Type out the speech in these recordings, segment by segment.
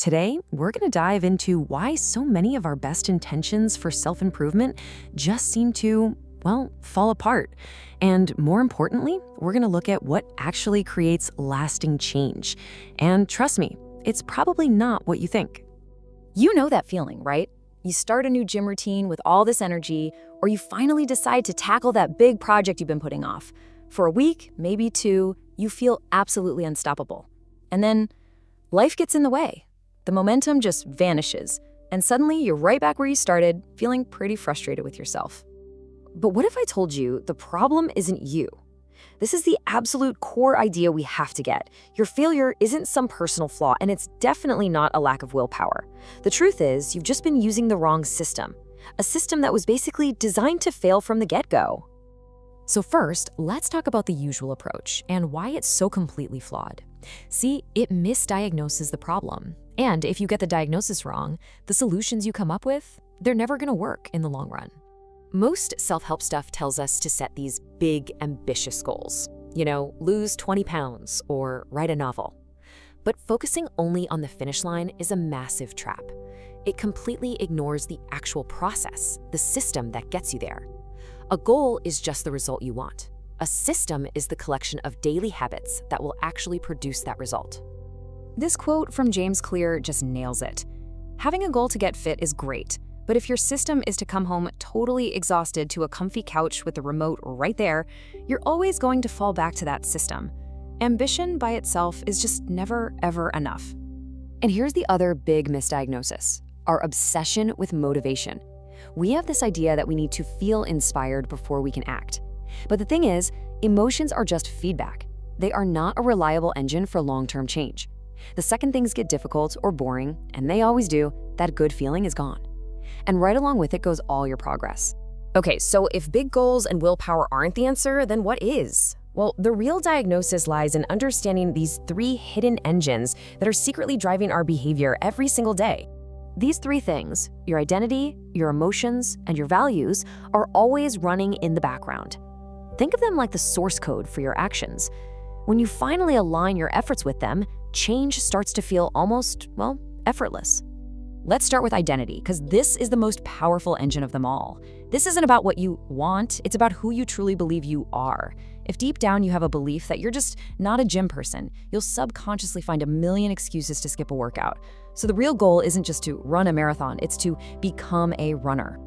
Today, we're going to dive into why so many of our best intentions for self-improvement just seem to, well, fall apart. And more importantly, we're going to look at what actually creates lasting change. And trust me, it's probably not what you think. You know that feeling, right? You start a new gym routine with all this energy, or you finally decide to tackle that big project you've been putting off. For a week, maybe two, you feel absolutely unstoppable. And then life gets in the way. The momentum just vanishes, and suddenly you're right back where you started, feeling pretty frustrated with yourself. But what if I told you the problem isn't you? This is the absolute core idea we have to get. Your failure isn't some personal flaw, and it's definitely not a lack of willpower. The truth is, you've just been using the wrong system, a system that was basically designed to fail from the get-go. So first, let's talk about the usual approach and why it's so completely flawed. See, it misdiagnoses the problem. And if you get the diagnosis wrong, the solutions you come up with, they're never going to work in the long run. Most self-help stuff tells us to set these big, ambitious goals. Lose 20 pounds or write a novel. But focusing only on the finish line is a massive trap. It completely ignores the actual process, the system that gets you there. A goal is just the result you want. A system is the collection of daily habits that will actually produce that result. This quote from James Clear just nails it. Having a goal to get fit is great, but if your system is to come home totally exhausted to a comfy couch with the remote right there, you're always going to fall back to that system. Ambition by itself is just never, ever enough. And here's the other big misdiagnosis: our obsession with motivation. We have this idea that we need to feel inspired before we can act. But the thing is, emotions are just feedback. They are not a reliable engine for long-term change. The second things get difficult or boring, and they always do, that good feeling is gone. And right along with it goes all your progress. Okay, so if big goals and willpower aren't the answer, then what is? Well, the real diagnosis lies in understanding these three hidden engines that are secretly driving our behavior every single day. These three things, your identity, your emotions, and your values, are always running in the background. Think of them like the source code for your actions. When you finally align your efforts with them, change starts to feel almost, effortless. Let's start with identity, because this is the most powerful engine of them all. This isn't about what you want, it's about who you truly believe you are. If deep down you have a belief that you're just not a gym person, you'll subconsciously find a million excuses to skip a workout. So the real goal isn't just to run a marathon, it's to become a runner.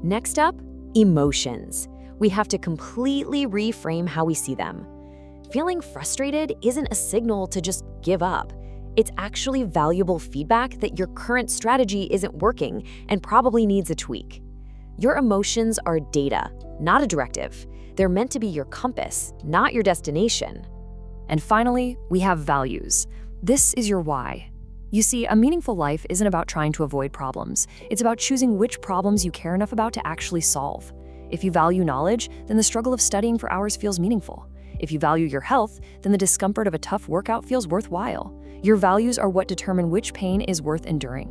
Next up, emotions. We have to completely reframe how we see them. Feeling frustrated isn't a signal to just give up. It's actually valuable feedback that your current strategy isn't working and probably needs a tweak. Your emotions are data, not a directive. They're meant to be your compass, not your destination. And finally, we have values. This is your why. You see, a meaningful life isn't about trying to avoid problems. It's about choosing which problems you care enough about to actually solve. If you value knowledge, then the struggle of studying for hours feels meaningful. If you value your health, then the discomfort of a tough workout feels worthwhile. Your values are what determine which pain is worth enduring.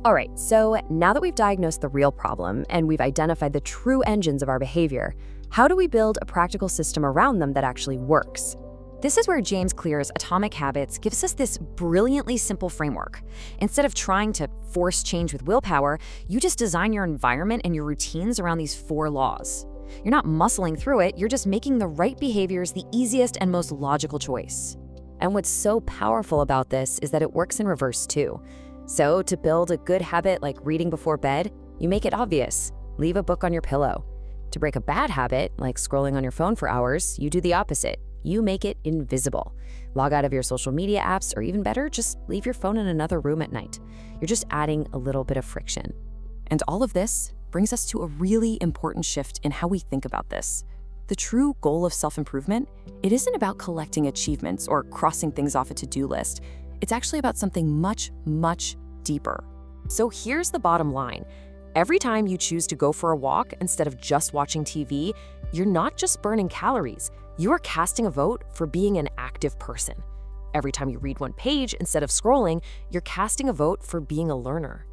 All right, so now that we've diagnosed the real problem and we've identified the true engines of our behavior, how do we build a practical system around them that actually works? This is where James Clear's Atomic Habits gives us this brilliantly simple framework. Instead of trying to force change with willpower, you just design your environment and your routines around these 4 laws. You're not muscling through it, you're just making the right behaviors the easiest and most logical choice. And what's so powerful about this is that it works in reverse too. So to build a good habit like reading before bed, you make it obvious. Leave a book on your pillow. To break a bad habit, like scrolling on your phone for hours, you do the opposite. You make it invisible. Log out of your social media apps, or even better, just leave your phone in another room at night. You're just adding a little bit of friction. And all of this brings us to a really important shift in how we think about this. The true goal of self-improvement, it isn't about collecting achievements or crossing things off a to-do list. It's actually about something much, much deeper. So here's the bottom line. Every time you choose to go for a walk instead of just watching TV, you're not just burning calories, you are casting a vote for being an active person. Every time you read one page instead of scrolling, you're casting a vote for being a learner.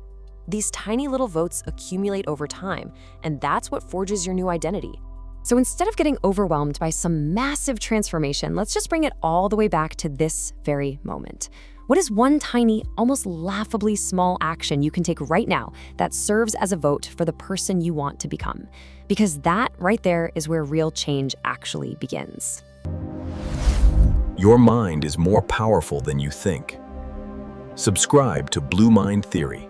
These tiny little votes accumulate over time, and that's what forges your new identity. So instead of getting overwhelmed by some massive transformation, let's just bring it all the way back to this very moment. What is one tiny, almost laughably small action you can take right now that serves as a vote for the person you want to become? Because that right there is where real change actually begins. Your mind is more powerful than you think. Subscribe to Blue Mind Theory.